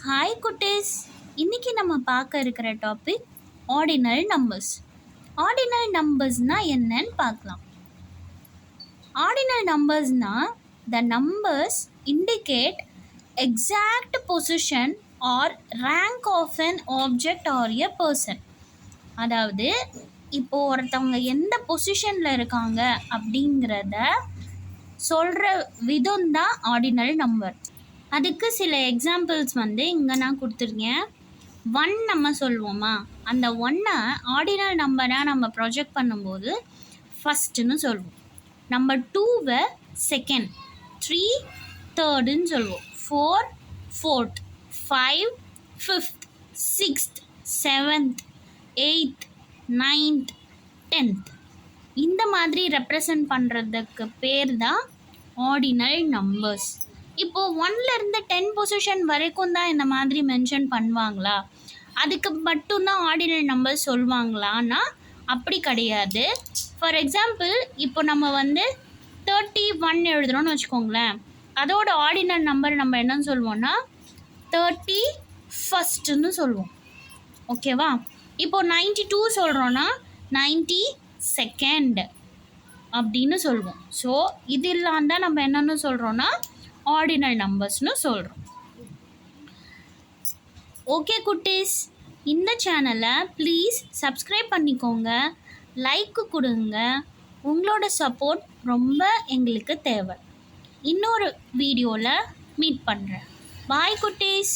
Hi குட்டீஸ், இன்னைக்கு நம்ம பார்க்க இருக்கிற டாபிக் ஆர்டினல் நம்பர்ஸ். ஆர்டினல் நம்பர்ஸ்னால் என்னன்னு பார்க்கலாம். ஆர்டினல் நம்பர்ஸ்னால் the numbers indicate exact position or rank of an object or a person. அதாவது இப்போது ஒருத்தவங்க எந்த பொசிஷனில் இருக்காங்க அப்படிங்கிறத சொல்கிற விதம் தான் ஆர்டினல் நம்பர். அதுக்கு சில எக்ஸாம்பிள்ஸ் இங்கே நான் கொடுத்துருக்கேன். 1 நம்ம சொல்லுவோமா, அந்த 1 ஆர்டினல் நம்பராக நம்ம ப்ரொஜெக்ட் பண்ணும்போது ஃபஸ்ட்டுன்னு சொல்லுவோம். நம்பர் 2 செகண்ட், 3 தேர்டுன்னு சொல்லுவோம், 4 fourth, 5 fifth, 6th, 7th, 8th, 9th, 10th. இந்த மாதிரி ரெப்ரசன்ட் பண்ணுறதுக்கு பேர் தான் ஆர்டினல் நம்பர்ஸ். இப்போது 1லேருந்து 10 பொசிஷன் வரைக்கும் தான் இந்த மாதிரி மென்ஷன் பண்ணுவாங்களா, அதுக்கு மட்டும்தான் ஆர்டினல் நம்பர் சொல்லுவாங்களான்னா அப்படி கிடையாது. ஃபார் எக்ஸாம்பிள், இப்போ நம்ம 31 எழுதுகிறோன்னு வச்சுக்கோங்களேன், அதோட ஆர்டினல் நம்பர் நம்ம என்னன்னு சொல்லுவோம்னா 31ன்னு சொல்லுவோம். ஓகேவா? இப்போது 92 சொல்கிறோன்னா 92nd அப்படின்னு சொல்லுவோம். ஸோ இதெல்லாம் தான் நம்ம என்னென்னு சொல்கிறோன்னா ஆர்டினல் நம்பர்ஸ்னு சொல்கிறோம். ஓகே குட்டீஸ், இந்த சேனலை ப்ளீஸ் சப்ஸ்கிரைப் பண்ணிக்கோங்க, லைக்கு கொடுங்க. உங்களோட சப்போர்ட் ரொம்ப எங்களுக்கு தேவை. இன்னொரு வீடியோவில் மீட் பண்ணுறேன். பாய் குட்டீஸ்.